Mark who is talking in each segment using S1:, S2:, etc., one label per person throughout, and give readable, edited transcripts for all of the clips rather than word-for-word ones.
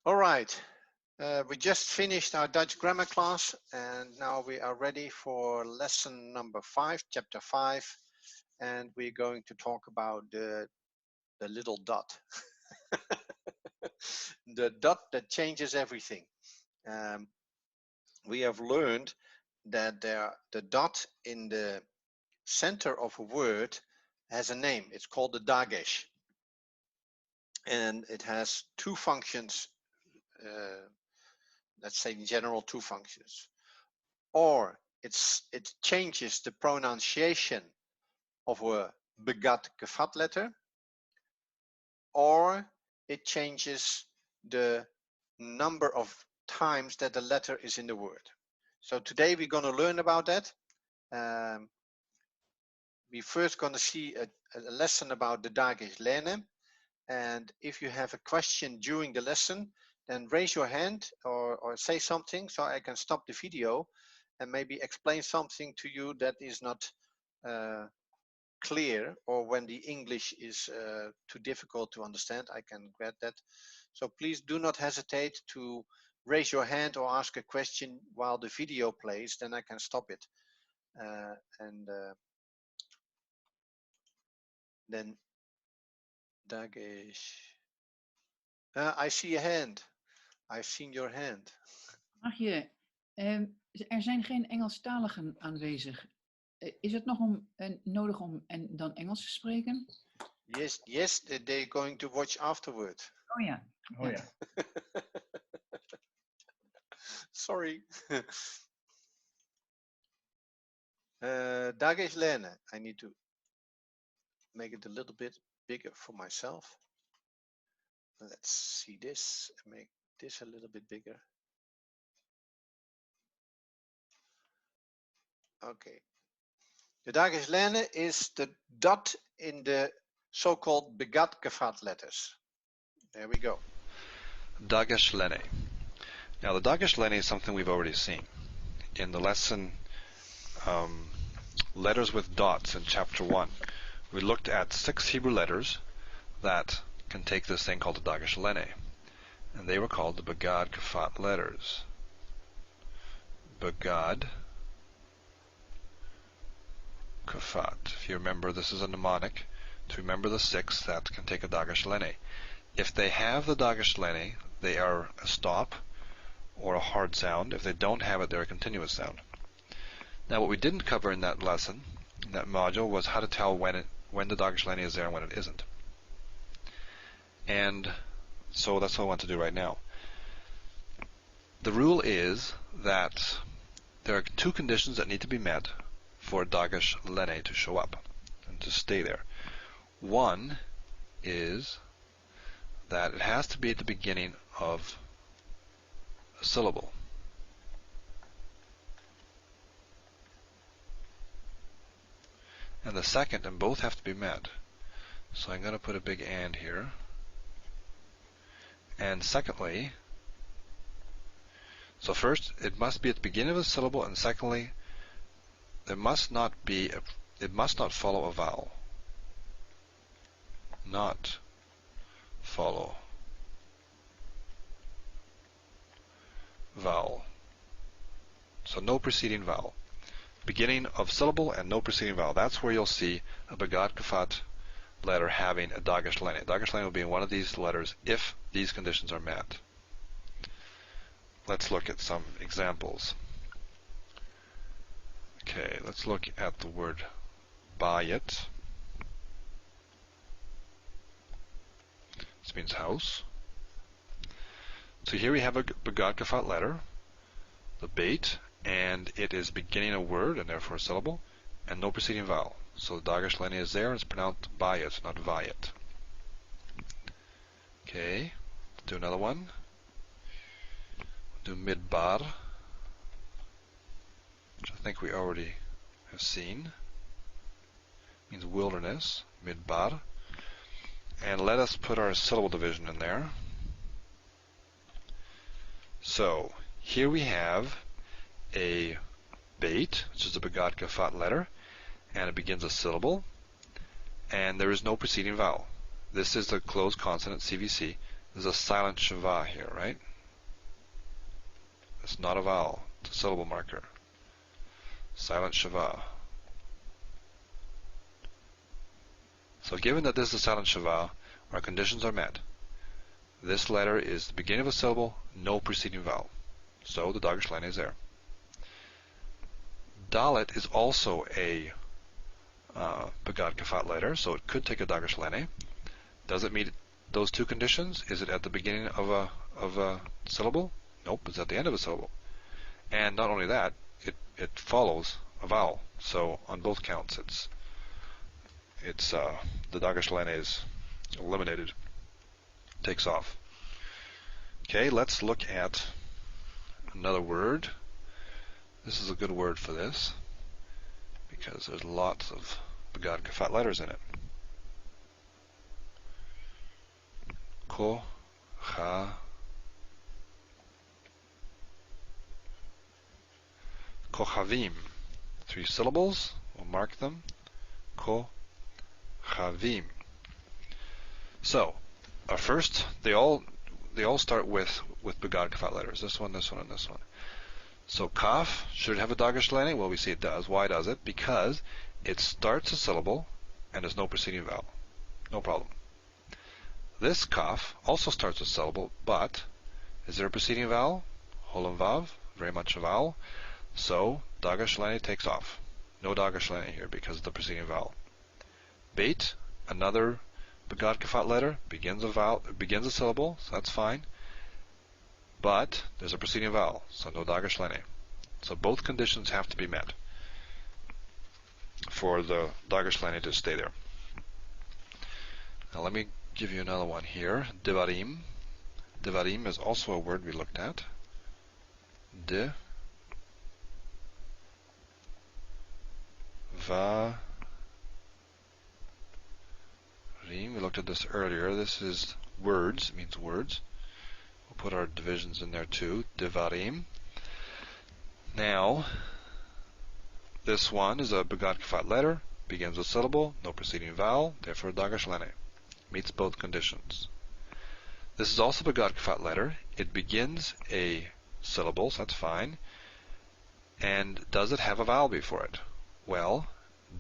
S1: All right, we just finished our Dutch grammar class and now we are ready for lesson number 5, chapter 5, and we're going to talk about the little dot. The dot that changes everything. Um, we have learned that the dot in the center of a word has a name. It's called the dagesh, and it has two functions. Let's say in general, two functions. Or it changes the pronunciation of a begat gevat letter, or it changes the number of times that the letter is in the word. So today we're going to learn about that. We're first going to see a lesson about the Dagesh Lene. And if you have a question during the lesson, then raise your hand or say something so I can stop the video and maybe explain something to you that is not clear, or when the English is too difficult to understand, I can grab that. So please do not hesitate to raise your hand or ask a question while the video plays, then I can stop it. Then Dagesh. I see a hand. I've seen your hand.
S2: Mag je, er zijn geen Engelstaligen aanwezig. Is het nog nodig om dan Engels te spreken?
S1: Yes, they're going to watch afterward.
S2: Oh ja.
S3: Oh ja.
S1: Sorry. Dagesh Lene. I need to make it a little bit bigger for myself. Let's see this. Make this a little bit bigger. Okay. The Dagesh Lene is the dot in the so-called begat gevat letters. There we go.
S4: Dagesh Lene. Now the Dagesh Lene is something we've already seen. In the lesson Letters with Dots in chapter 1, we looked at 6 Hebrew letters that can take this thing called the Dagesh Lene. And they were called the Begad Kafat letters. Begad Kafat. If you remember, this is a mnemonic to remember the 6 that can take a Dagesh Lene. If they have the Dagesh Lene, they are a stop or a hard sound. If they don't have it, they're a continuous sound. Now what we didn't cover in that lesson, in that module, was how to tell when the Dagesh Lene is there and when it isn't. And so that's what I want to do right now. The rule is that there are 2 conditions that need to be met for Dagesh Lene to show up and to stay there. One is that it has to be at the beginning of a syllable. And the second, and both have to be met. So I'm going to put a big and here. And secondly, so first, it must be at the beginning of a syllable, and secondly, it must not follow a vowel. Not follow vowel. So no preceding vowel. Beginning of syllable and no preceding vowel. That's where you'll see a Begad Kafat letter having a Dagesh Lene. Dagesh Lene will be in one of these letters if these conditions are met. Let's look at some examples. Okay, let's look at the word bayit. This means house. So here we have a Begad Kafat letter, the bait, and it is beginning a word and therefore a syllable, and no preceding vowel. So the Dagesh Lene is there, and it's pronounced bayit, not vayit. Okay, let's do another one. We'll do midbar, which I think we already have seen. It means wilderness, midbar. And let us put our syllable division in there. So here we have a bait, which is a Begad Kafat letter, and it begins a syllable, and there is no preceding vowel. This is the closed consonant CVC, There's a silent shava here, right? It's not a vowel. It's a syllable marker. Silent shava. So given that this is a silent shava, our conditions are met. This letter is the beginning of a syllable, no preceding vowel. So the Dagesh Lene is there. Dalet is also a Begad Kafat letter, so it could take a Dagesh Lene. Does it meet those two conditions? Is it at the beginning of a syllable? Nope, it's at the end of a syllable. And not only that, it follows a vowel. So on both counts, the Dagesh Lene is eliminated, takes off. Okay, let's look at another word. This is a good word for this because there's lots of Begad Kafat letters in it. Ko, cha, Kochavim. 3 syllables. We'll mark them. Kochavim. So, first, they all start with Begad Kafat letters. This one, this one, and this one. So Kaf, should it have a Dagesh Lene? Well, we see it does. Why does it? Because it starts a syllable and there's no preceding vowel. No problem. This Kaf also starts a syllable, but is there a preceding vowel? Holam Vav, very much a vowel. So Dagesh Lene takes off. No Dagesh Lene here because of the preceding vowel. Beit, another Begad Kafat letter, begins a syllable, so that's fine. But there's a preceding vowel, so no Dagesh Lene. So both conditions have to be met for the Dagesh Lene to stay there. Now let me give you another one here. Devarim. Devarim is also a word we looked at. De. Va. Rim. We looked at this earlier. This is words. It means words. We'll put our divisions in there too. Devarim. Now, this one is a Begad Kafat letter. Begins with syllable, no preceding vowel, therefore Dagesh Lene. Meets both conditions. This is also a Begad Kafat letter. It begins a syllable, so that's fine. And does it have a vowel before it? Well,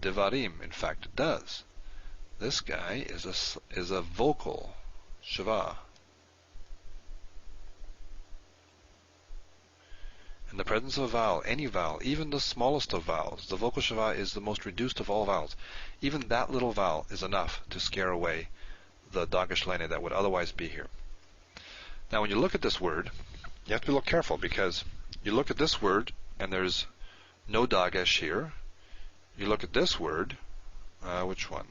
S4: Devarim, in fact, it does. This guy is a vocal shava. In the presence of a vowel, any vowel, even the smallest of vowels, the vocal shava is the most reduced of all vowels. Even that little vowel is enough to scare away the Dagesh Lene that would otherwise be here. Now when you look at this word, you have to look careful because you look at this word and there's no Dagesh here. You look at this word, which one?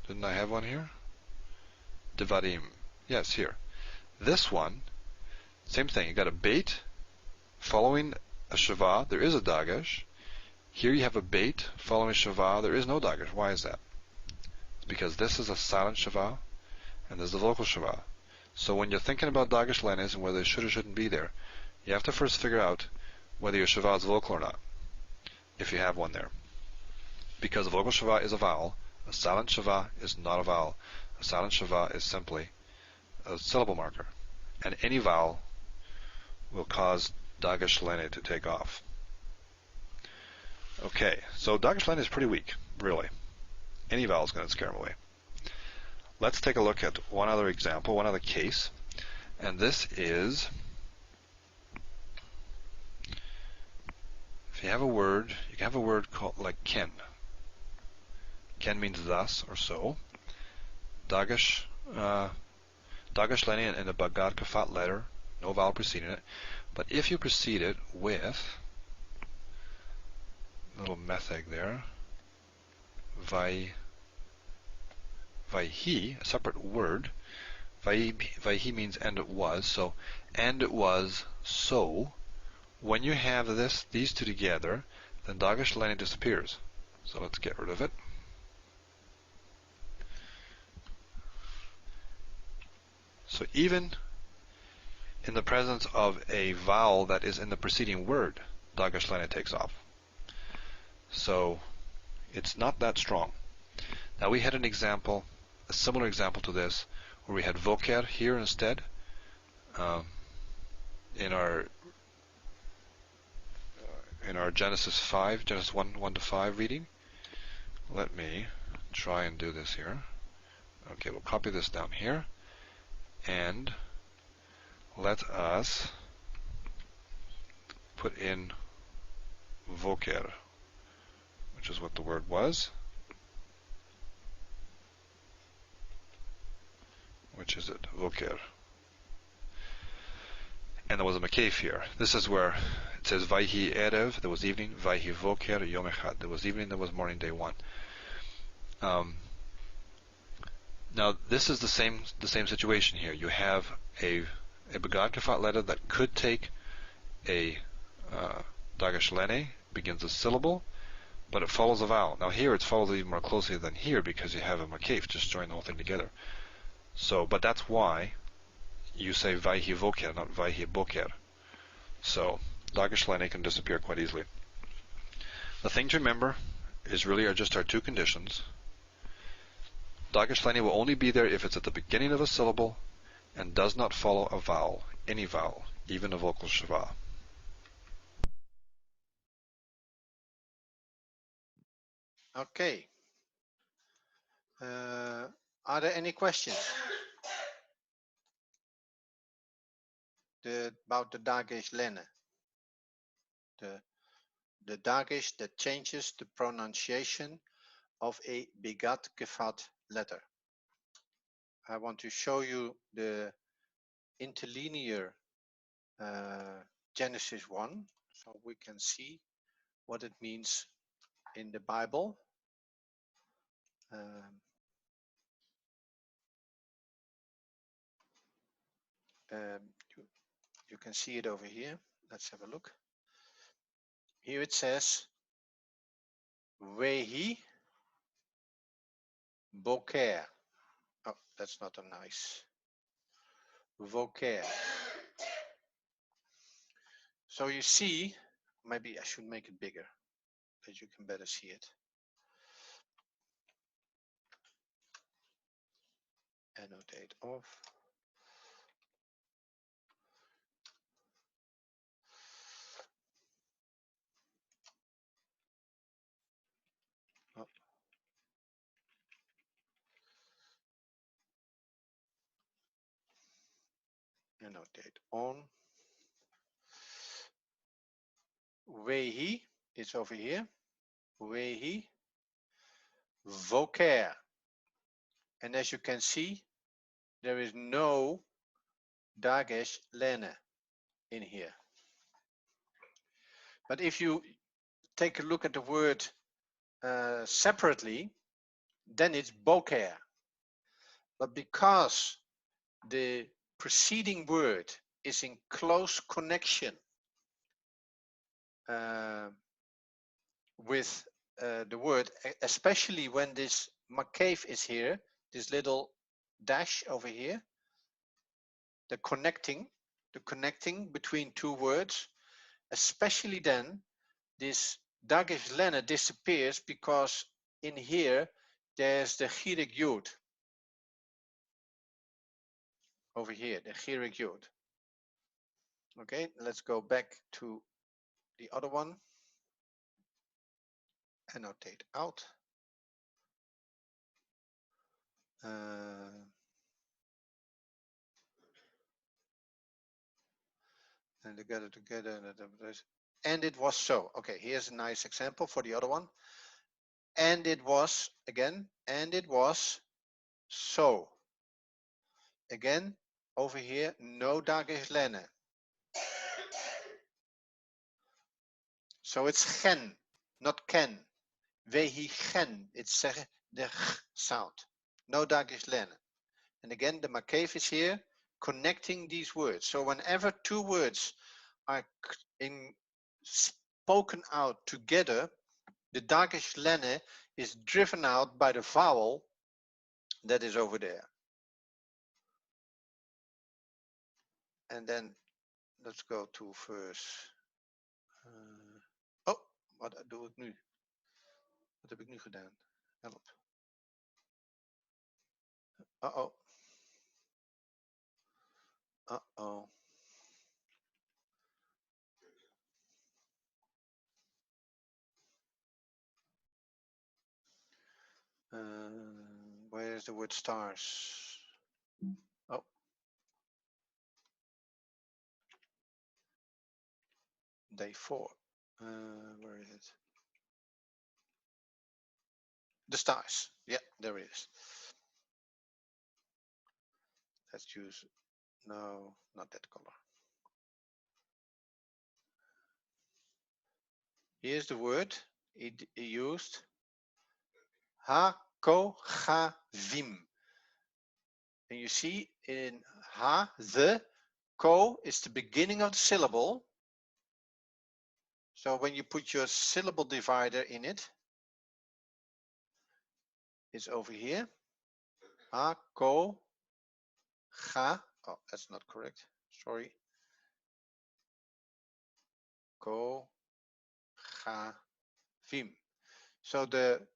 S4: Didn't I have one here? Devarim. Yes, here. This one, same thing. You got a beit following a shava. There is a Dagesh. Here you have a beit following a shava. There is no Dagesh. Why is that? It's because this is a silent shava and this is a vocal shava. So when you're thinking about Dagesh Lenes and whether they should or shouldn't be there, you have to first figure out whether your shava is vocal or not, if you have one there. Because a vocal shava is a vowel, a silent shava is not a vowel. A silent shava is simply a syllable marker. And any vowel will cause Dagesh Lene to take off. Okay, so Dagesh Lene is pretty weak, really. Any vowel is going to scare him away. Let's take a look at one other example, one other case. And this is, if you have a word, you can have a word called like ken. Ken means thus or so. Dagesh Lene in a Begad Kafat letter, no vowel preceding it. But if you precede it with a little metheg there, vaihi, a separate word. Vaihi means and it was, so and it was so. When you have these two together, then Dagesh Lene disappears. So let's get rid of it. So even in the presence of a vowel that is in the preceding word, Dagesh Lene takes off. So it's not that strong. Now we had an example a similar example to this, where we had voker here instead. In our Genesis 5, Genesis 1 to 5 reading. Let me try and do this here. Okay, we'll copy this down here, and let us put in voker, which is what the word was. Which is it? Voker. And there was a makef here. This is where it says Vayhi Erev, there was evening, Vayhi Voker Yom Echad. There was evening, there was morning, day one. Now this is the same situation here. You have a Begad Kafat letter that could take a Dagesh Lene, begins a syllable, but it follows a vowel. Now here it follows even more closely than here because you have a makef, just join the whole thing together. So, but that's why you say Vayhi Voker, not Vayhi Boker. So Dagesh Lene can disappear quite easily. The thing to remember is really are just our two conditions. Dagesh Lene will only be there if it's at the beginning of a syllable and does not follow a vowel, any vowel, even a vocal shava.
S1: Okay. Are there any questions about the Dagesh Lene? The Dagesh that changes the pronunciation of a Begat Kefat letter. I want to show you the interlinear Genesis 1, so we can see what it means in the Bible. You can see it over here. Let's have a look. Here it says Vehi Boker. Oh, that's not a nice Voker. So you see, maybe I should make it bigger that you can better see it. Annotate off. Oh. Annotate on. Vehi is over here. Vehi Voker. And as you can see, there is no Dagesh Lene in here. But if you take a look at the word separately, then it's Boker. But because the preceding word is in close connection with the word, especially when this makef is here, this little dash over here, the connecting between two words, especially then this Dagesh Lene disappears because in here there's the Chirik Yud. Over here, the Chirik Yud. Okay, let's go back to the other one. Annotate out. And together, and it was so. Okay, here's a nice example for the other one. And it was, again, and it was so. Again, over here, no Dagesh Lene. So it's gen, not ken. Vehi gen, it's the ch sound. No Dagesh Lene. And again, the makef is here, connecting these words. So whenever two words are spoken out together, the Dagesh Lene is driven out by the vowel that is over there. And then let's go to verse. Oh, wat doe ik nu? Wat heb ik nu gedaan? Help. Uh-oh. Uh-oh. Where's the word stars? Oh. Day 4. Where is it? The stars. Yeah, there it is. Let's choose. No, not that color. Here's the word he used. Ha-ko-ga-vim. And you see in ha, the, ko is the beginning of the syllable. So when you put your syllable divider in it, it's over here. Ha, ko, ga. Oh, that's not correct. Sorry. Ko, ga, vim. So the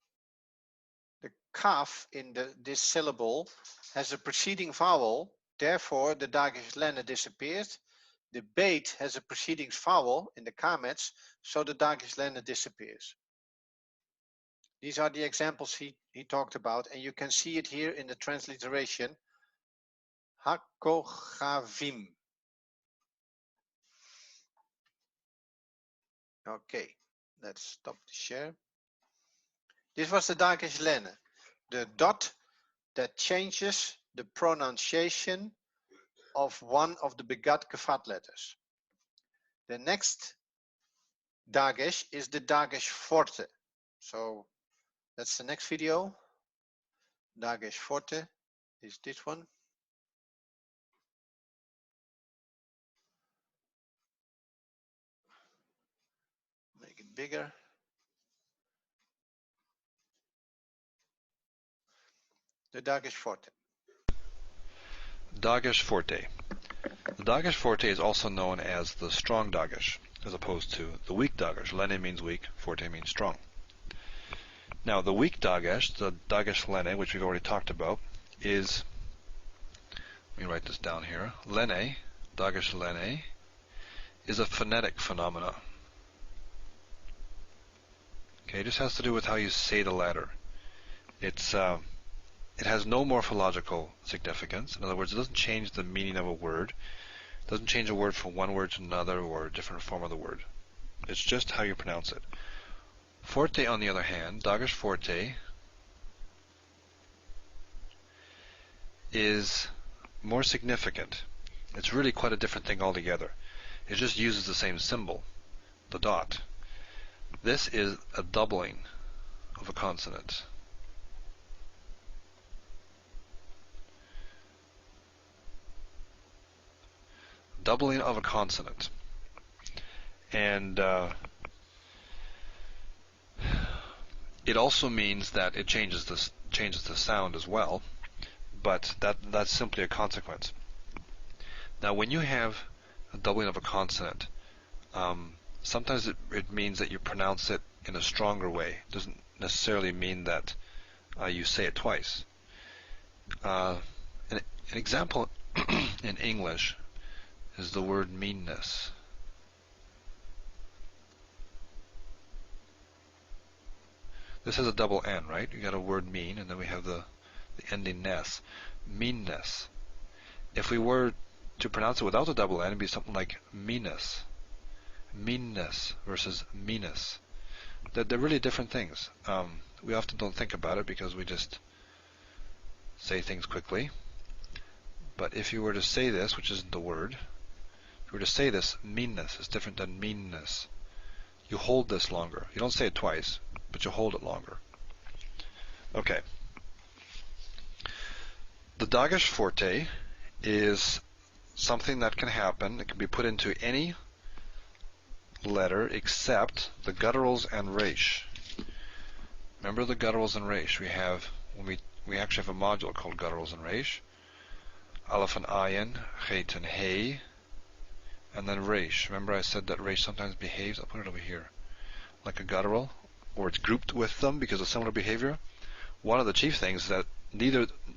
S1: kaf in this syllable has a preceding vowel. Therefore, the Dagesh Lenne disappears. The beit has a preceding vowel in the kamets, so the Dagesh Lenne disappears. These are the examples he talked about, and you can see it here in the transliteration. Hakochavim. Okay, let's stop the share. This was the Dagesh Lenne, the dot that changes the pronunciation of one of the Begat Kefat letters. The next Dagesh is the Dagesh Forte. So that's the next video. Dagesh Forte is this one. Make it bigger. The Dagesh Forte.
S4: Dagesh Forte. The Dagesh Forte is also known as the strong Dagesh, as opposed to the weak Dagesh. Lenne means weak, Forte means strong. Now, the weak Dagesh, the Dagesh Lenne, which we've already talked about, is, let me write this down here, Lenne, Dagesh Lenne, is a phonetic phenomena. Okay, it just has to do with how you say the letter. It has no morphological significance. In other words, it doesn't change the meaning of a word. It doesn't change a word from one word to another or a different form of the word. It's just how you pronounce it. Forte, on the other hand, Dagesh Forte, is more significant. It's really quite a different thing altogether. It just uses the same symbol, the dot. This is a doubling of a consonant. Doubling of a consonant. And it also means that it changes the sound as well, but that's simply a consequence. Now, when you have a doubling of a consonant, sometimes it means that you pronounce it in a stronger way. It doesn't necessarily mean that you say it twice. An example in English is the word meanness. This has a double N, right? You got a word mean, and then we have the ending ness. Meanness. If we were to pronounce it without the double N, it'd be something like meanness. Meanness versus meanness. They're really different things. We often don't think about it because we just say things quickly. But if you were to say this, which isn't the word, if you were to say this, meanness is different than meanness. You hold this longer. You don't say it twice, but you hold it longer. Okay. The Dagesh Forte is something that can happen. It can be put into any letter except the gutturals and resh. Remember the gutturals and resh? We actually have a module called gutturals and resh. Aleph and ayin, chet and hey, and then resh. Remember I said that resh sometimes behaves, I'll put it over here, like a guttural, or it's grouped with them because of similar behavior. one of the chief things is that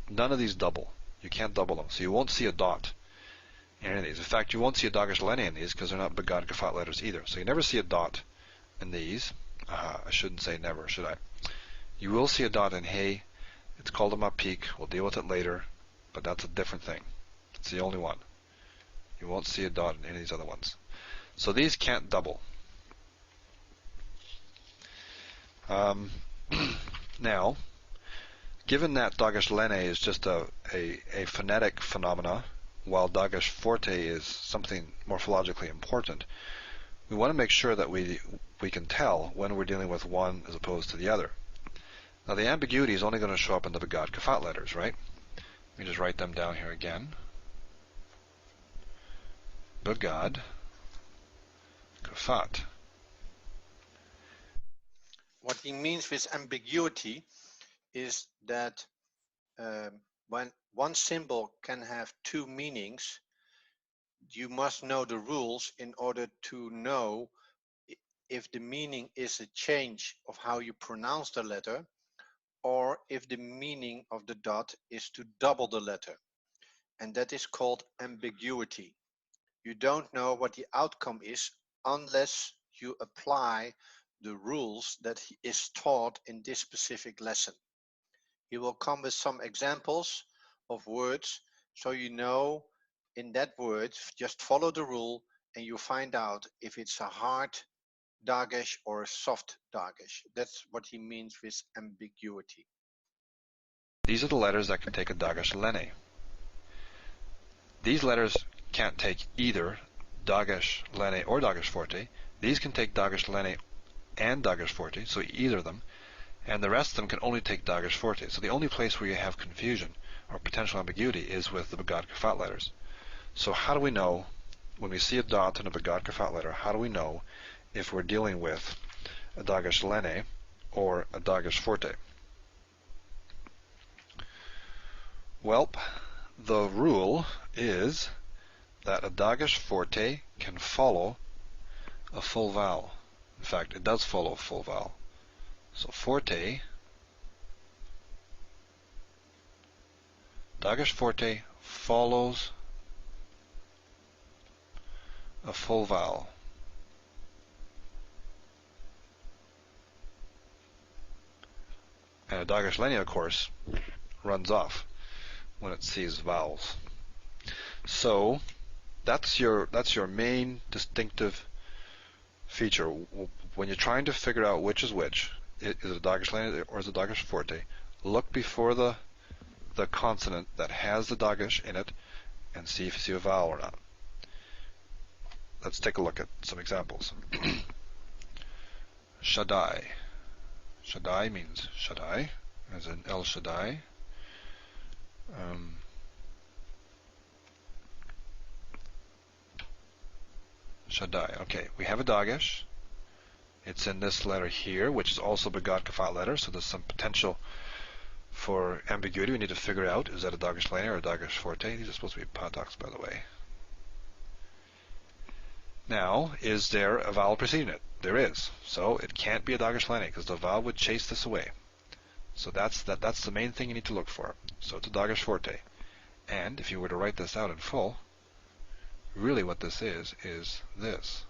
S4: none of these double. You can't double them, so you won't see a dot in any of these. In fact, you won't see a Dagesh Lene in these because they're not Begad Gefat letters either. So you never see a dot in these. I shouldn't say never, should I? You will see a dot in Hey. It's called a Mapik. We'll deal with it later, but that's a different thing. It's the only one. You won't see a dot in any of these other ones. So these can't double. Now, given that Dagesh Lene is just a phonetic phenomena, while Dagesh Forte is something morphologically important, we want to make sure that we can tell when we're dealing with one as opposed to the other. Now the ambiguity is only going to show up in the Begad Gefat letters, right? Let me just write them down here again. Begad Gefat.
S1: What he means with ambiguity is that when one symbol can have two meanings, you must know the rules in order to know if the meaning is a change of how you pronounce the letter, or if the meaning of the dot is to double the letter. And that is called ambiguity. You don't know what the outcome is unless you apply the rules that is taught in this specific lesson. He will come with some examples of words, so you know in that word, just follow the rule and you find out if it's a hard Dagesh or a soft Dagesh. That's what he means with ambiguity.
S4: These are the letters that can take a Dagesh Lene. These letters can't take either Dagesh Lene or Dagesh Forte. These can take Dagesh Lene and Dagesh Forte, so either of them, and the rest of them can only take Dagesh Forte. So the only place where you have confusion or potential ambiguity is with the Begad Gefat letters. So how do we know, when we see a dot in a Begad Gefat letter, how do we know if we're dealing with a Dagesh Lene or a Dagesh Forte? Well, the rule is that a Dagesh Forte can follow a full vowel. In fact, it does follow a full vowel. So Forte, Dagesh Forte follows a full vowel. And a Dagesh Lene, of course, runs off when it sees vowels. So that's your main distinctive feature. When you're trying to figure out which is which, is it a Dagesh Lene or is it a Dagesh Forte, look before the consonant that has the Dagesh in it and see if you see a vowel or not. Let's take a look at some examples. Shaddai. Shaddai means Shaddai, as in El Shaddai. Shaddai. Okay, we have a Dagesh. It's in this letter here, which is also Begad Gefat letter, so there's some potential for ambiguity. We need to figure out, is that a Dagesh Lene or a Dagesh Forte? These are supposed to be paddocks, by the way. Now, is there a vowel preceding it? There is. So it can't be a Dagesh Lene because the vowel would chase this away. So that's the main thing you need to look for. So it's a Dagesh Forte. And if you were to write this out in full, really what this is this.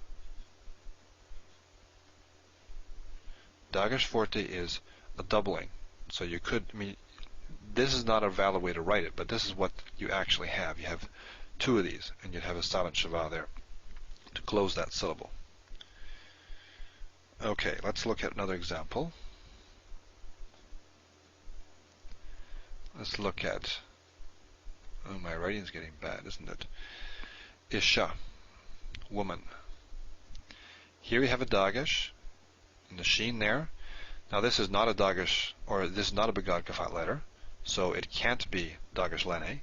S4: Dagesh Forte is a doubling. So you could, this is not a valid way to write it, but this is what you actually have. You have two of these, and you'd have a silent Shava there to close that syllable. Okay, let's look at another example. Let's look at, oh, my writing's getting bad, isn't it? Isha, woman. Here we have a Dagesh, and the sheen there. Now this is not a Dagesh, or this is not a Begad Gefat letter, so it can't be Dagesh Lene.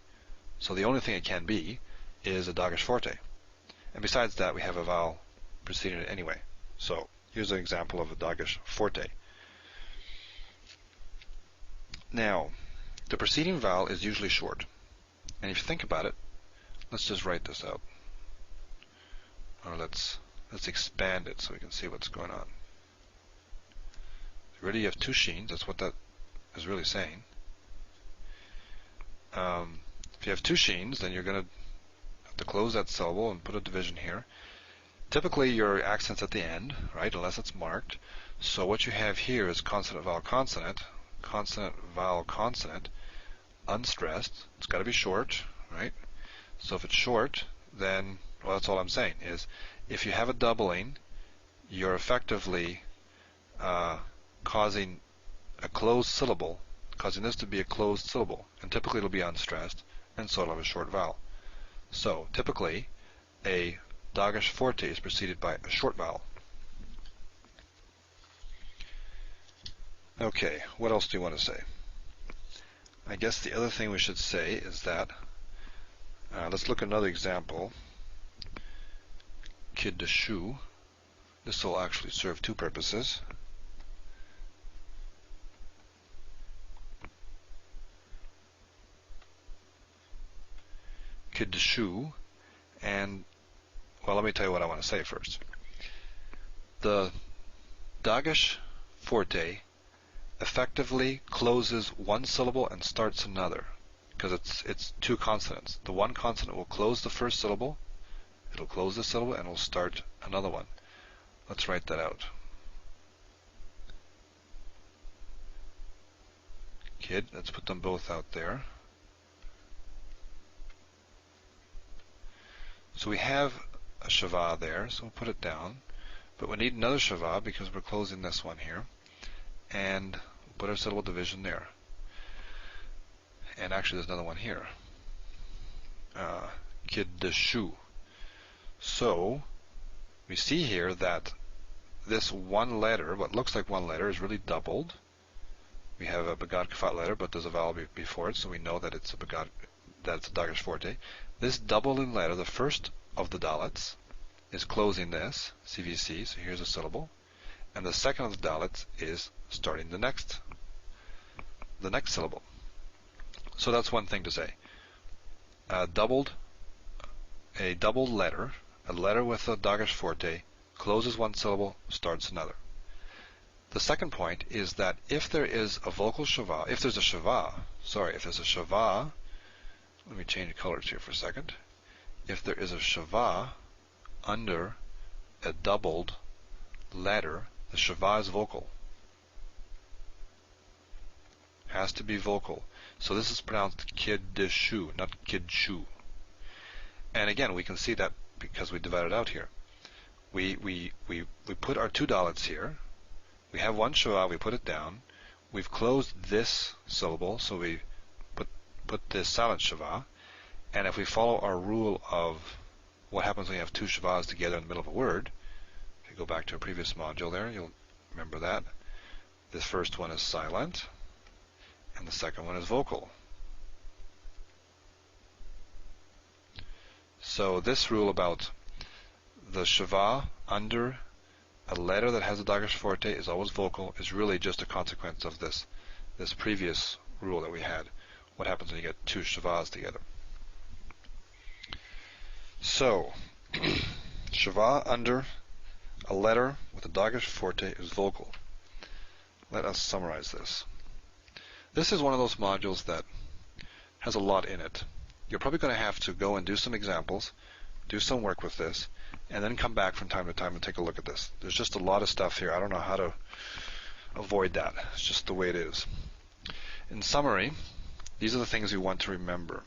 S4: So the only thing it can be is a Dagesh Forte. And besides that, we have a vowel preceding it anyway. So here's an example of a Dagesh Forte. Now, the preceding vowel is usually short. And if you think about it, let's just write this out. Or let's expand it so we can see what's going on. Already you have two sheens, that's what that is really saying. If you have two sheens, then you're going to have to close that syllable and put a division here. Typically, your accent's at the end, right, unless it's marked. So what you have here is consonant, vowel, consonant, consonant, vowel, consonant, unstressed. It's got to be short, right? So if it's short, then, well, that's all I'm saying, is if you have a doubling, you're effectively causing a closed syllable, causing this to be a closed syllable, and typically it'll be unstressed, and so it'll have a short vowel. So typically, a Dagesh forte is preceded by a short vowel. Okay, what else do you want to say? I guess the other thing we should say is that, let's look at another example. Kiddushu. This will actually serve two purposes. Kiddushu, and, well, let me tell you what I want to say first. The Dagesh forte effectively closes one syllable and starts another, because it's two consonants. The one consonant will close the first syllable, it'll close the syllable, and it'll start another one. Let's write that out. Kid, let's put them both out there. So we have a shava there, so we'll put it down. But we need another shava because we're closing this one here. And we'll put our syllable division there. And actually there's another one here. Kiddushu. So we see here that this one letter, what looks like one letter, is really doubled. We have a Begad Kafat letter, but there's a vowel before it, so we know that it's a Begad, that it's a Dagesh forte. This doubling letter, the first of the Dalits, is closing this, CVC, so here's a syllable. And the second of the Dalits is starting the next syllable. So that's one thing to say. A doubled letter, a letter with a Dagesh forte, closes one syllable, starts another. The second point is that if there is a vocal shava, if there's a shava, let me change colors here for a second. If there is a shava under a doubled letter, the shava is vocal. Has to be vocal. So this is pronounced kiddushu, not kidshu. And again, we can see that because we divided out here. We put our two Dalits here. We have one shava, we put it down. We've closed this syllable, so we put this silent shava. And if we follow our rule of what happens when you have two shavas together in the middle of a word, if you go back to a previous module there, you'll remember that. This first one is silent, and the second one is vocal. So this rule about the shava under a letter that has a Dagesh forte is always vocal is really just a consequence of this previous rule that we had. What happens when you get two shavas together? So, shava under a letter with a Dagesh forte is vocal. Let us summarize this. This is one of those modules that has a lot in it. You're probably going to have to go and do some examples, do some work with this, and then come back from time to time and take a look at this. There's just a lot of stuff here. I don't know how to avoid that. It's just the way it is. In summary, these are the things you want to remember.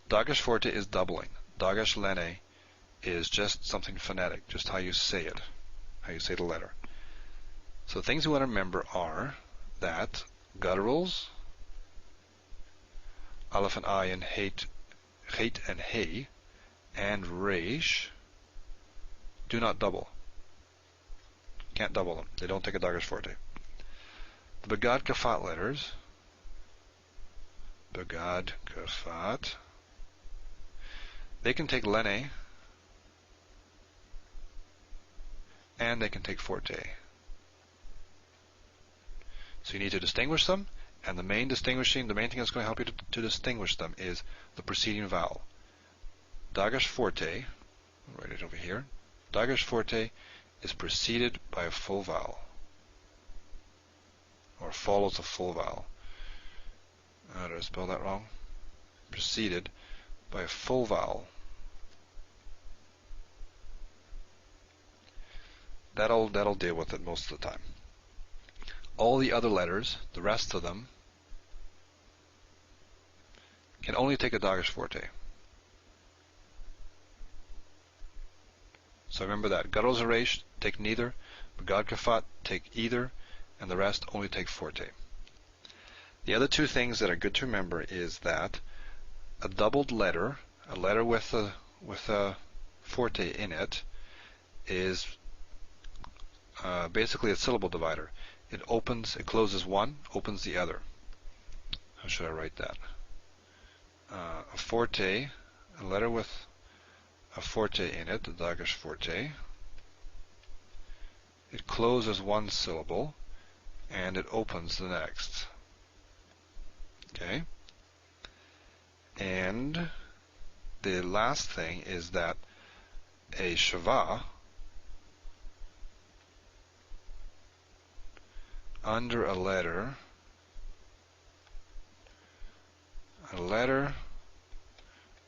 S4: Dagesh forte is doubling. Dagesh lene is just something phonetic, just how you say it, how you say the letter. So things you want to remember are that gutturals, aleph and ayin, chet and hey, and reish do not double. Can't double them. They don't take a Dagesh forte. The Begad Kafat letters, Begad Kafat, they can take lene and they can take forte. So you need to distinguish them, and the main thing that's going to help you to distinguish them is the preceding vowel. Dagesh forte, I'll write it over here. Dagesh forte is preceded by a full vowel, or follows a full vowel. Did I spell that wrong? Preceded by a full vowel. That'll deal with it most of the time. All the other letters, the rest of them, can only take a Dagesh forte. So remember that. Gadol Zeresh, take neither. Begad Kafat, take either. And the rest only take forte. The other two things that are good to remember is that a doubled letter, a letter with a forte in it, is basically a syllable divider. It closes one, opens the other. How should I write that? A forte, a letter with a forte in it, the Dagesh forte. It closes one syllable and it opens the next. Okay? And the last thing is that a shava under a letter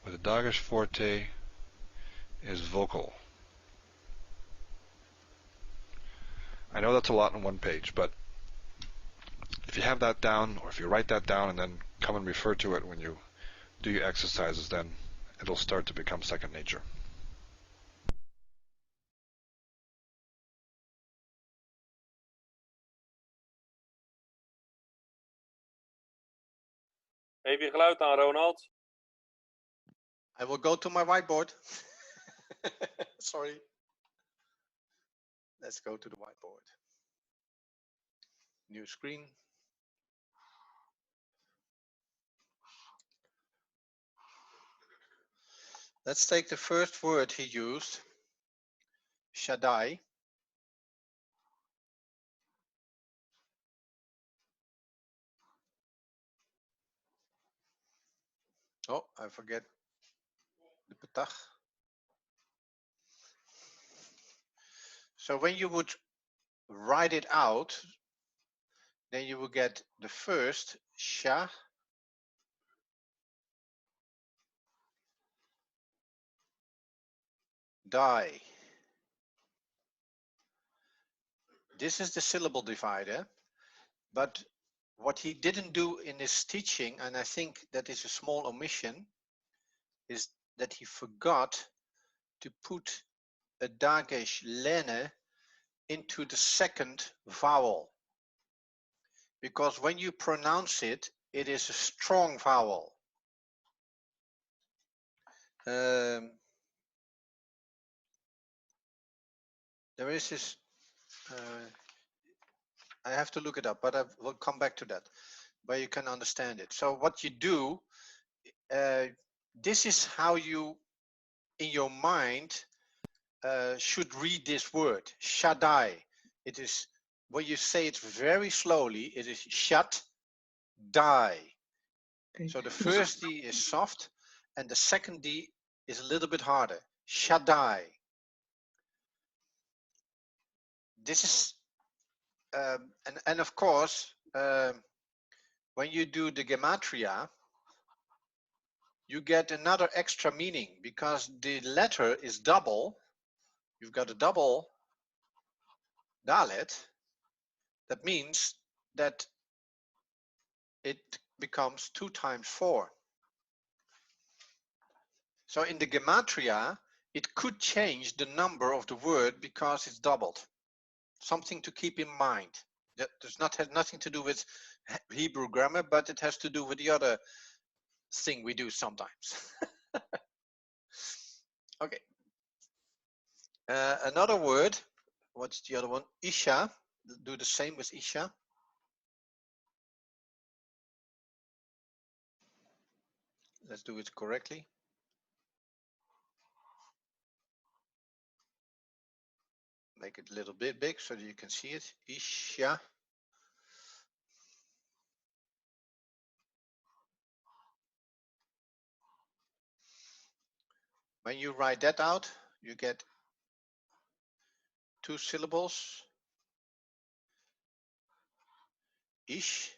S4: with a Dagesh forte is vocal. I know that's a lot on one page, but if you have that down, or if you write that down and then come and refer to it when you do your exercises, then it'll start to become second nature.
S3: Geef je geluid aan, Ronald.
S1: I will go to my whiteboard. Sorry. Let's go to the whiteboard. New screen. Let's take the first word he used, Shaddai. Oh, I forget the petach. So when you would write it out, then you will get the first Shah, Dai. This is the syllable divider, but what he didn't do in his teaching, and I think that is a small omission, is that he forgot to put a Dagesh lene into the second vowel. Because when you pronounce it, it is a strong vowel. There is this, I have to look it up, but I will come back to that, where you can understand it. So what you do, this is how you, in your mind, should read this word, Shaddai. It is, when you say it very slowly, it is Shad Dai.
S2: Okay.
S1: So the first D is soft, and the second D is a little bit harder, Shaddai. This is, and of course, when you do the gematria, you get another extra meaning because the letter is double. You've got a double Dalet. That means that it becomes 2 times 4. So in the gematria, it could change the number of the word because it's doubled. Something to keep in mind. That does not have nothing to do with Hebrew grammar, but it has to do with the other thing we do sometimes. Okay. Another word. What's the other one? Isha. Do the same with Isha. Let's do it correctly. Make it a little bit big so that you can see it. Isha. When you write that out, you get 2 syllables. Ish.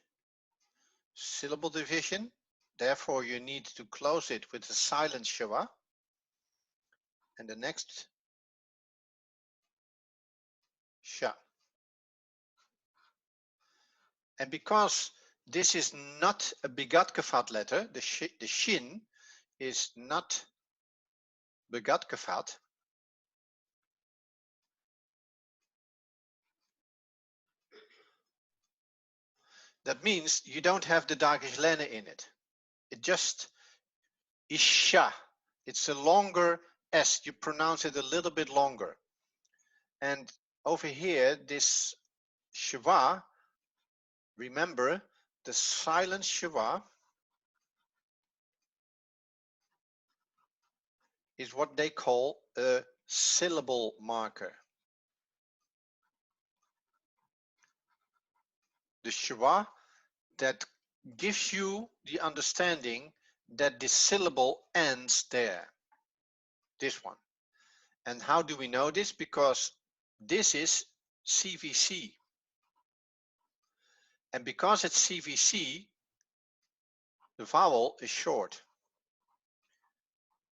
S1: syllable division. Therefore, you need to close it with a silent schwa. And the next sha. And because this is not a begatkevat letter, the shin is not begatkevat. That means you don't have the Dagesh Lene in it. It just is sha. It's a longer S. You pronounce it a little bit longer. And over here, this schwa, remember the silent schwa is what they call a syllable marker. The schwa that gives you the understanding that this syllable ends there. This one. And how do we know this? Because this is CVC. And because it's CVC, the vowel is short.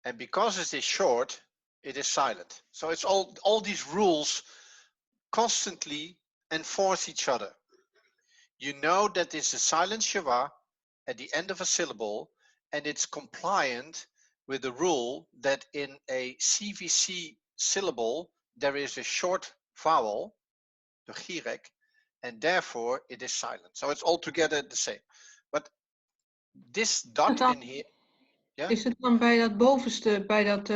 S1: And because it is short, it is silent. So it's all these rules constantly enforce each other. You know that it's a silent schwa at the end of a syllable, and it's compliant with the rule that in a CVC syllable, there is a short vowel, the gyrek, and therefore it is silent. So it's altogether the same. But this dot in here, ja?
S5: Is het dan bij dat bovenste, bij dat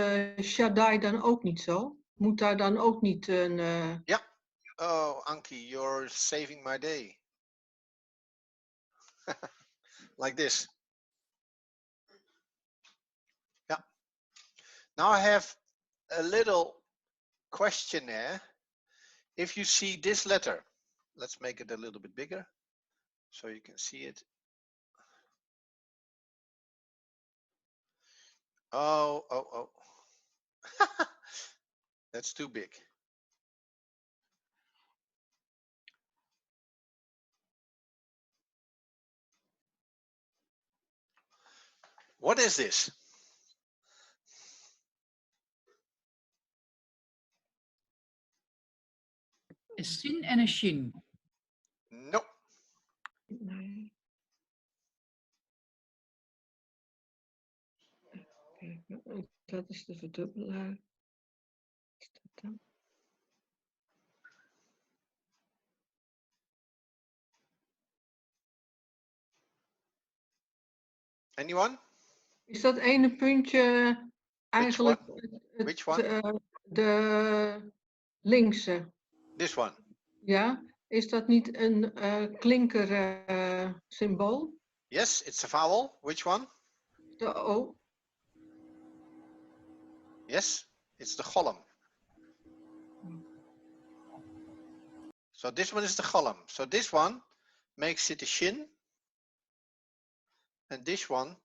S5: Shaddai dan ook niet zo? Moet daar dan ook niet een...
S1: Ja. Oh, Anki, you're saving my day. Like this. Yeah. Now I have a little questionnaire. If you see this letter, let's make it a little bit bigger so you can see it. Oh. That's too big. What is this?
S2: Een sin en een shin.
S1: No.
S5: Nee. Kijk, dat is de verdubbelaar. Is dat dan?
S1: Anyone?
S5: Is dat ene puntje eigenlijk
S1: Which one?
S5: de linkse?
S1: This one.
S5: Ja, is dat niet een klinker symbool?
S1: Yes, it's a vowel. Which one?
S5: De O.
S1: Yes, it's the golem. So this one is the golem. So this one makes it a shin. And this one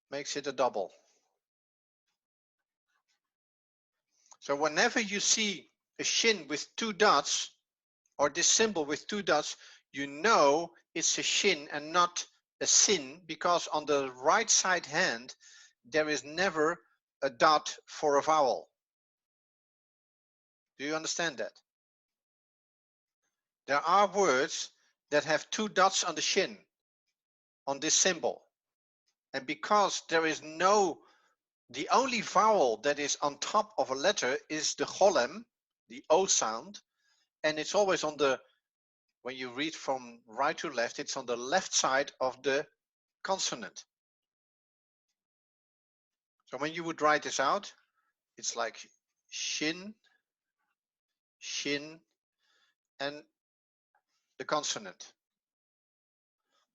S1: makes it a double. So whenever you see a shin with two dots, or this symbol with two dots, you know it's a shin and not a sin, because on the right side hand, there is never a dot for a vowel. Do you understand that? There are words that have two dots on the shin, on this symbol. And because there is the only vowel that is on top of a letter is the golem, the O sound, and it's always on the, when you read from right to left, it's on the left side of the consonant. So when you would write this out, it's like shin, shin, and the consonant.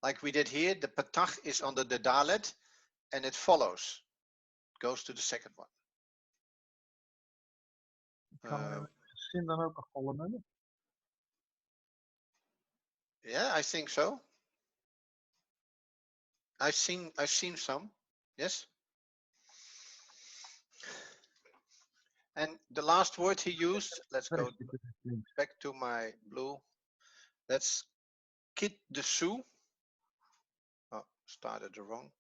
S1: Like we did here, the patach is under the dalet, and it follows. Goes to the second one.
S6: Zin dan ook een golem hebben?
S1: Yeah, I think so. I've seen some. Yes. And the last word he used, let's go back to my blue. That's kit de sou. started the wrong.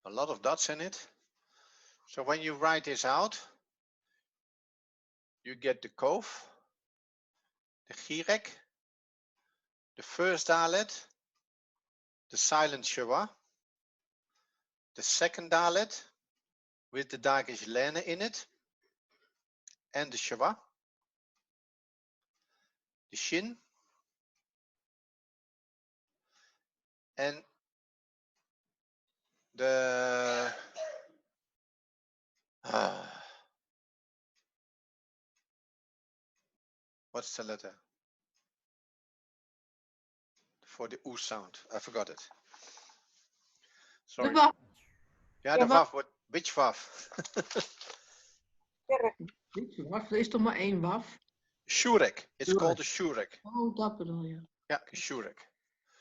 S1: A lot of dots in it. So when you write this out, you get the Kov, the Gierek, the first Dalet, the silent Shewa, the second Dalet with the Dagesh Lene in it, and the Shewa, the Shin, and the what's the letter for the U sound? I forgot it.
S5: De
S1: Sorry.
S5: waf.
S1: Yeah, the
S5: Ja,
S1: Waf. What? Which Waf?
S5: Niet zo waf. Er is toch maar één waf?
S1: Shurek. It's
S6: Shurek.
S1: called a Shurek.
S5: Oh, dat bedoel je.
S1: Yeah, Shurek.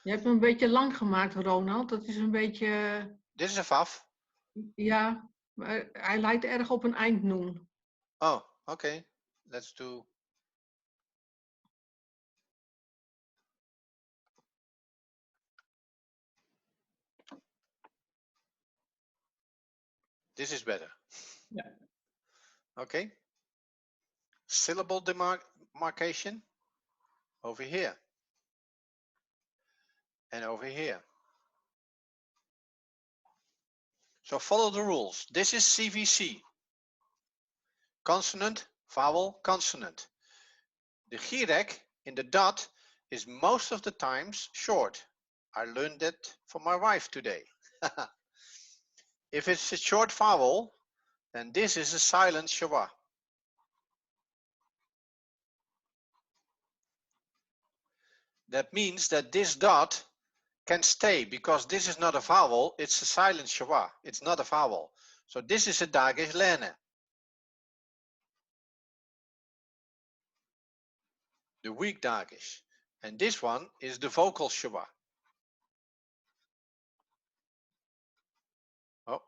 S5: Je hebt hem een beetje lang gemaakt, Ronald. Dat is een beetje...
S1: This is a Waf.
S5: Ja, maar hij lijkt erg op een eindnoen.
S1: Oh, okay. Let's do. This is better.
S5: Yeah.
S1: Okay. Syllable demarcation over here and over here. So follow the rules. This is CVC. Consonant, vowel, consonant. The Gierek in the dot is most of the times short. I learned that from my wife today. If it's a short vowel, then this is a silent Shewa. That means that this dot can stay because this is not a vowel, it's a silent Shewa. It's not a vowel. So this is a Dagesh Lene. The weak Dagesh. And this one is the vocal Shewa. Oh.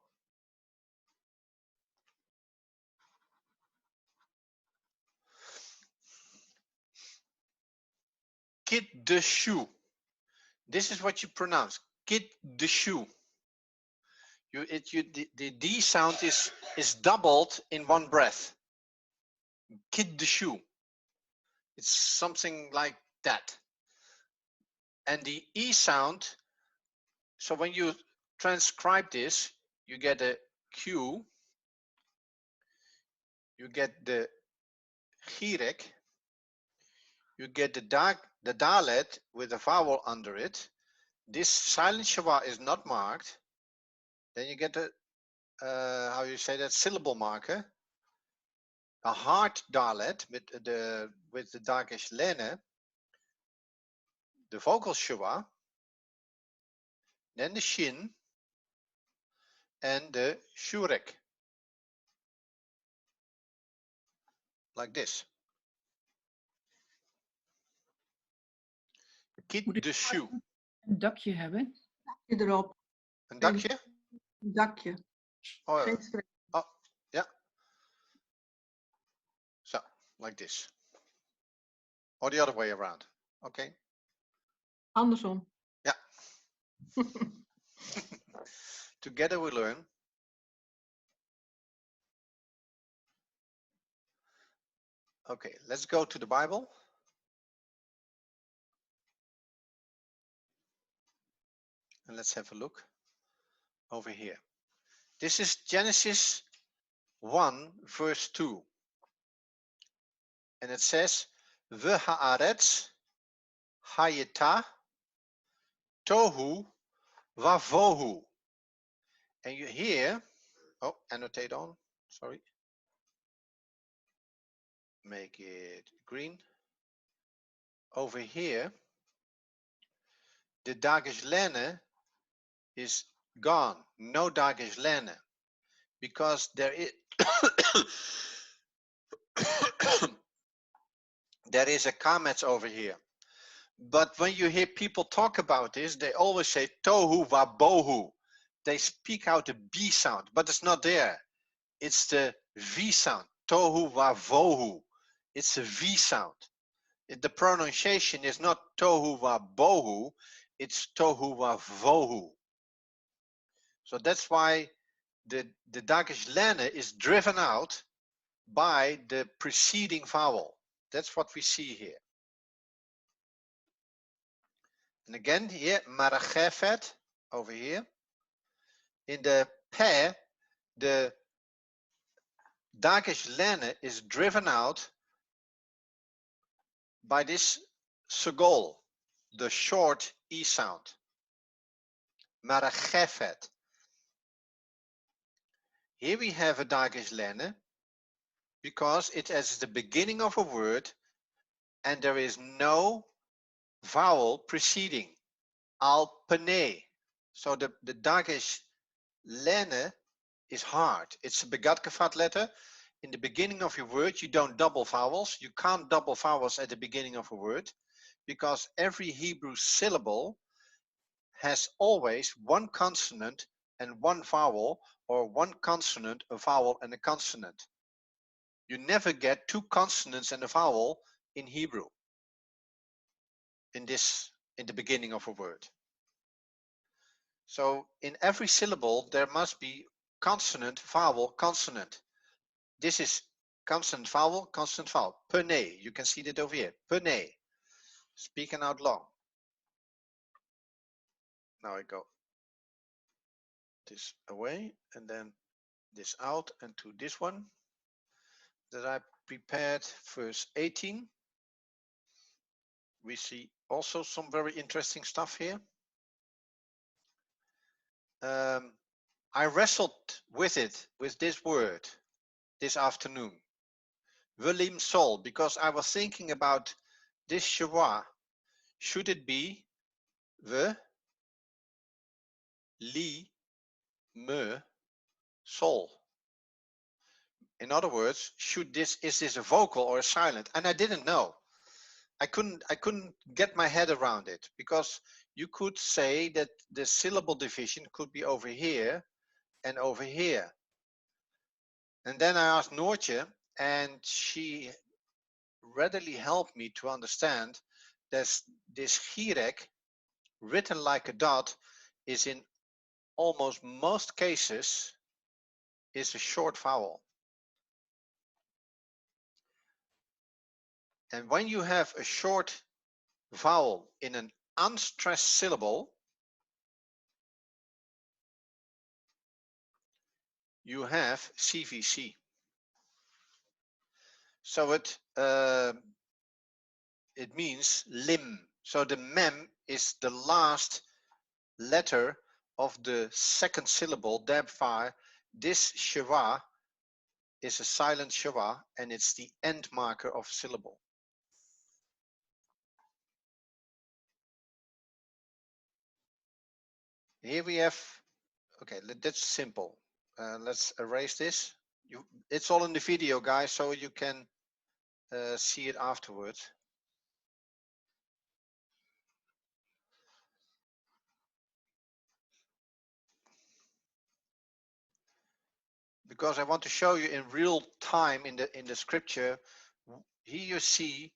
S1: Kid de shoe. This is what you pronounce. Kid de shoe. The D sound is doubled in one breath. Kid de shoe. It's something like that. And the E sound, so when you transcribe this, you get a Q, you get the Gierek, you get the Dalet with a vowel under it. This silent Shewa is not marked. Then you get the, how you say that, syllable marker. A hard Dalet with the Dagesh Lene. The vocal Shewa. Then the Shin. And the Shurek. Like this. Kid
S2: Moet ik
S1: de shoe.
S2: een dakje hebben?
S5: Je erop.
S1: Een dakje?
S5: Een dakje.
S1: Oh,
S5: Geen streep.
S1: oh, yeah. So, like this. Or the other way around. Okay.
S5: Andersom.
S1: Yeah. Together we learn. Okay, let's go to the Bible. And let's have a look over here. This is Genesis 1 verse 2. And it says, V'haaretz hayeta tohu vavohu. And you hear, oh, annotate on, sorry. Make it green. Over here, the Dagesh Lene is gone. No Dagesh Lene. Because there is there is a Kametz over here. But when you hear people talk about this, they always say tohu wa bohu. They speak out the B sound, but it's not there. It's the V sound. Tohu wa vohu. It's a V sound. The pronunciation is not tohu wa bohu, it's tohu wa vohu. So that's why the Dagesh Lene is driven out by the preceding vowel. That's what we see here. And again here, marachefet, over here. In the pe, the Dagesh Lene is driven out by this segol, the short E sound. Marachefet. Here we have a Dagesh Lene because it is the beginning of a word and there is no vowel preceding. Al pene. So the Dagesh Lene is hard. It's a begatkevat letter. In the beginning of your word, you don't double vowels. You can't double vowels at the beginning of a word because every Hebrew syllable has always one consonant and one vowel, or one consonant, a vowel, and a consonant. You never get two consonants and a vowel in Hebrew in the beginning of a word. So in every syllable there must be consonant, vowel, consonant. This is consonant, vowel, consonant, vowel. Pene, you can see that over here. Pene, speaking out long. Now I go this away and then this out and to this one that I prepared, verse 18. We see also some very interesting stuff here. I wrestled with it, with this word, this afternoon. Velim sol, because I was thinking about this Sheva. Should it be ve, li, me, sol? In other words, is this a vocal or a silent? And I didn't know. I couldn't get my head around it because you could say that the syllable division could be over here and over here. And then I asked Noortje and she readily helped me to understand that this chirek, written like a dot, is in almost most cases is a short vowel. And when you have a short vowel in an unstressed syllable, you have CVC. So it means lim. So the mem is the last letter of the second syllable. Therefore, this Sheva is a silent Sheva and it's the end marker of syllable. Here we have, okay, that's simple. Let's erase this. It's all in the video, guys, so you can see it afterwards. Because I want to show you in real time in the scripture. Here you see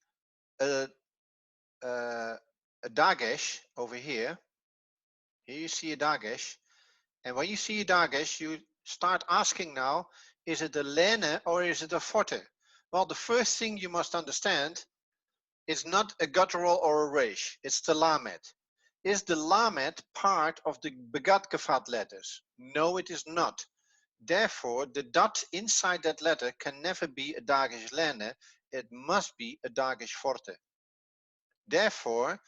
S1: a dagesh over here. Here you see a dagesh, and when you see a dagesh, you start asking now: is it a lene or is it a forte? Well, the first thing you must understand is not a guttural or a resh. It's the lamed. Is the lamed part of the begatkevat letters? No, it is not. Therefore, the dot inside that letter can never be a dagesh lene. It must be a dagesh forte. Therefore,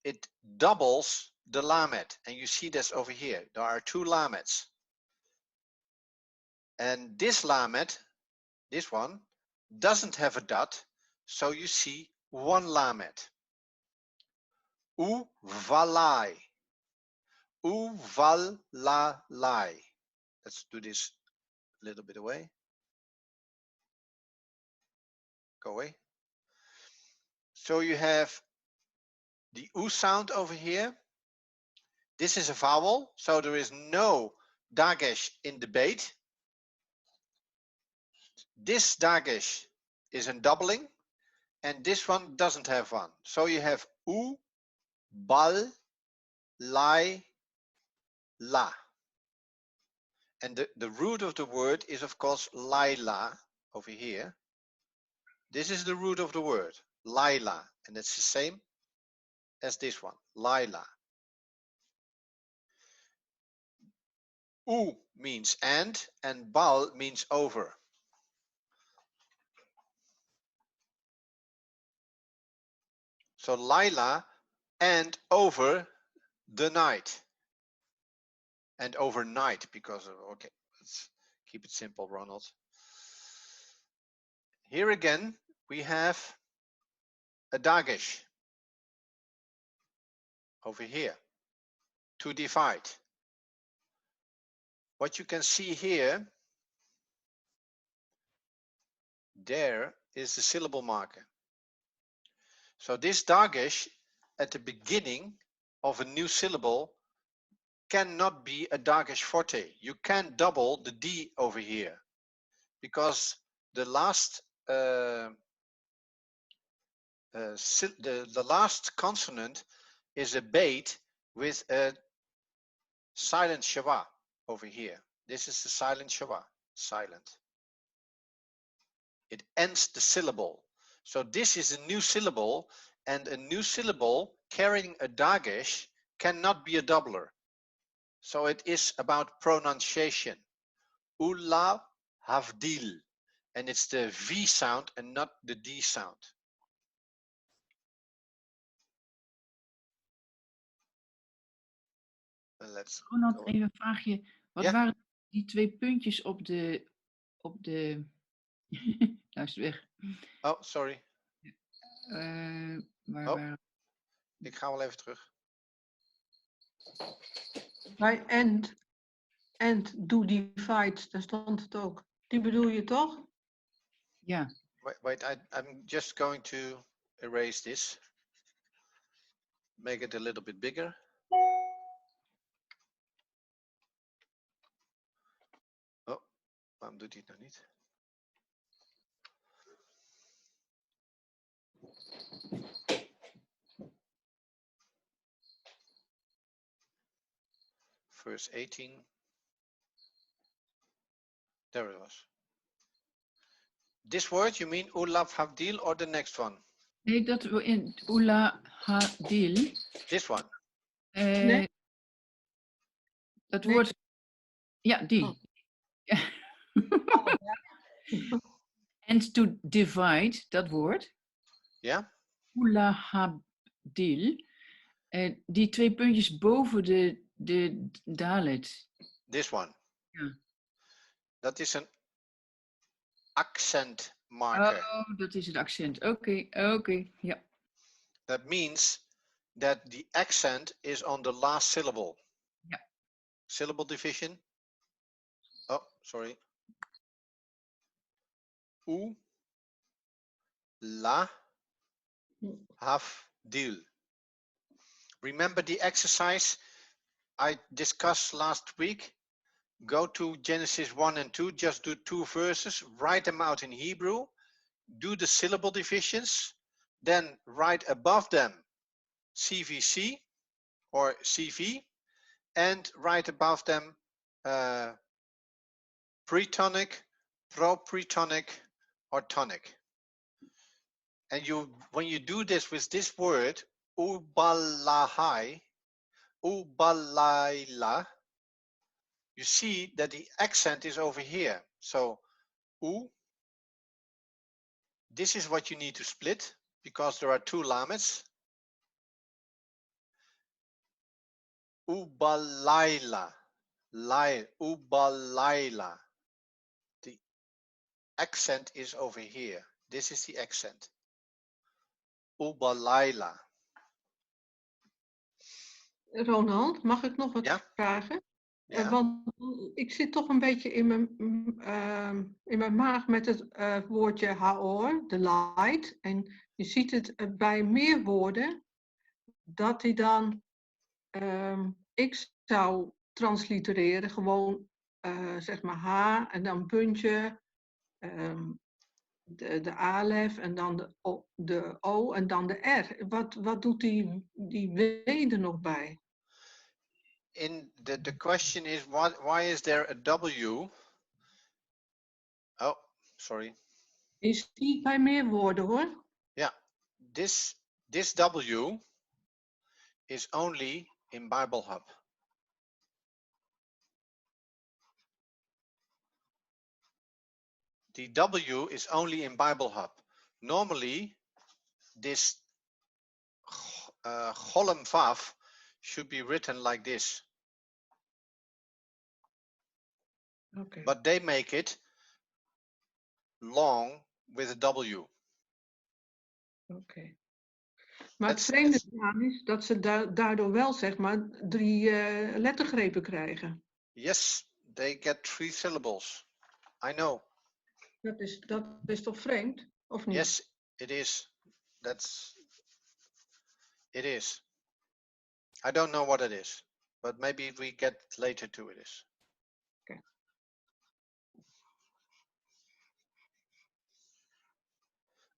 S1: it doubles the lamed, and you see this over here. There are two lameds, and this lamed, this one, doesn't have a dot, so you see one lamed. U valai, u valalai. Let's do this a little bit away. Go away. So you have The U sound over here. This is a vowel, so there is no dagesh in the beit. This dagesh is a doubling, and this one doesn't have one. So you have U, bal, lai, la. And the root of the word is, of course, Laila over here. This is the root of the word, Laila, and it's the same as this one, Laila. U means and bal means over. So Laila and over the night. And overnight, because of, okay, let's keep it simple, Ronald. Here again, we have a dagesh over here to divide. What you can see here, there is the syllable marker. So this dagesh at the beginning of a new syllable cannot be a dagesh forte. You can't double the D over here because the last the last consonant is a beit with a silent shava over here. This is the silent shava, silent. It ends the syllable. So this is a new syllable, and a new syllable carrying a dagesh cannot be a doubler. So it is about pronunciation. Ula havdil. And it's the V sound and not the D sound. Let's
S2: Ronald,
S1: go.
S2: even een vraagje. Wat
S1: Ja?
S2: waren die 2 puntjes op de... Luister weg.
S1: Oh, sorry.
S2: Waar
S1: Oh.
S2: waren...
S1: Ik ga wel even terug.
S5: Bij and do divide, daar stond het ook. Die bedoel je toch?
S2: Ja.
S1: Wait, I'm just going to erase this. Make it a little bit bigger. Oh, waarom doet hij het nou niet? Verse 18. There it was. This word, you mean Ulav Havdil or the next one?
S2: Nee, dat we in Ula Hadil.
S1: This one.
S5: Nee.
S2: Dat
S5: Nee.
S2: woord. Ja, die.
S5: Oh.
S2: Ja. And to divide, dat woord.
S1: Ja?
S2: Ula Hadil. Die 2 puntjes boven de dalet.
S1: This one.
S2: Ja.
S1: Dat is een accent marker.
S2: Oh, dat is het accent. Oké, ja.
S1: That means that the accent is on the last syllable.
S2: Ja.
S1: Syllable division. Oh, sorry. U, la, havdil. Remember the exercise I discussed last week? Go to Genesis 1 and 2, just do 2 verses, write them out in Hebrew, do the syllable divisions, then write above them CVC or CV, and write above them pretonic, propretonic, or tonic. And when you do this with this word, ubalahai, ubalaila, you see that the accent is over here. So, u, this is what you need to split because there are 2 lamets. Ubalaila, ubalaila. The accent is over here. This is the accent. Ubalaila.
S5: Ronald, mag ik nog wat vragen?
S1: Ja.
S5: Want ik zit toch een beetje in mijn maag met het woordje haor, de light. En je ziet het bij meer woorden dat hij dan, ik zou translitereren gewoon, zeg maar H en dan puntje, de alef en dan de O en dan de R. Wat doet die W er nog bij?
S1: In the question is why is there a W? Oh, sorry.
S5: Is die bij meer woorden hoor?
S1: Yeah, this W is only in Bible Hub. The W is only in Bible Hub. Normally, this Cholem Vav should be written like this,
S5: Oké.
S1: but they make it long with a W.
S5: Oké. Maar het
S1: That's-
S5: vreemde eraan is dat ze daardoor wel zeg maar 3 lettergrepen krijgen.
S1: Yes, they get 3 syllables. I know.
S5: Dat is toch vreemd? Of niet?
S1: Yes, it is. It is. I don't know what it is, but maybe we get later to it.
S5: Okay.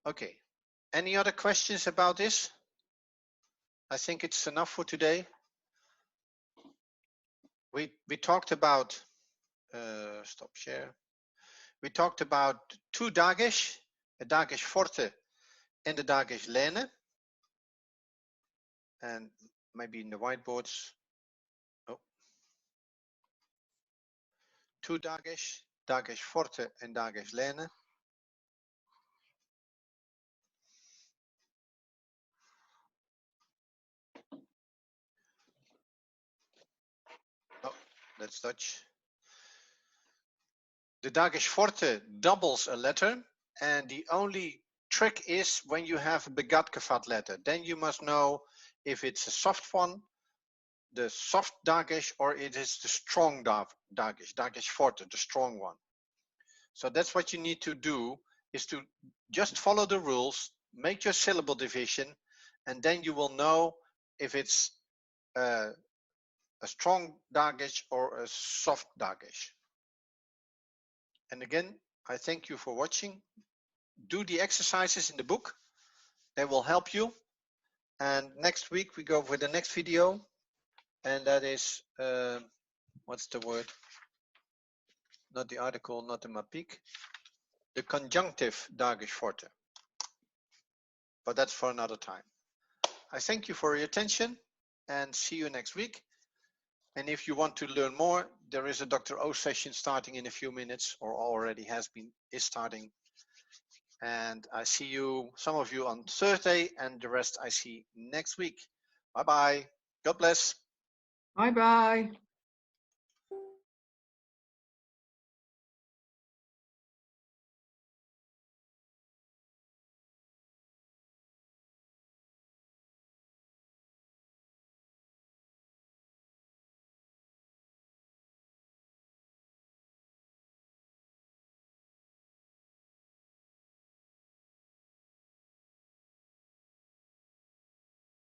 S1: Okay. Any other questions about this? I think it's enough for today. We talked about stop share. We talked about 2 Dagesh, a Dagesh Forte and the Dagesh Lene. And maybe in the whiteboards. Oh. 2 Dagesh, Dagesh Forte and Dagesh Lene. Oh, that's Dutch. The Dagesh Forte doubles a letter, and the only trick is when you have a Begat Kafat letter. Then you must know if it's a soft one, the soft Dagesh, or it is the strong Dagesh, Dagesh Forte, the strong one. So that's what you need to do, is to just follow the rules, make your syllable division, and then you will know if it's a strong Dagesh or a soft Dagesh. And again, I thank you for watching. Do the exercises in the book. They will help you. And next week we go for the next video. And that is, what's the word? Not the article, not the Mapik. The conjunctive Dagesh Forte. But that's for another time. I thank you for your attention and see you next week. And if you want to learn more, there is a Dr. O session starting in a few minutes, or already is starting. And I see you, some of you on Thursday, and the rest I see next week. Bye-bye. God bless.
S5: Bye bye.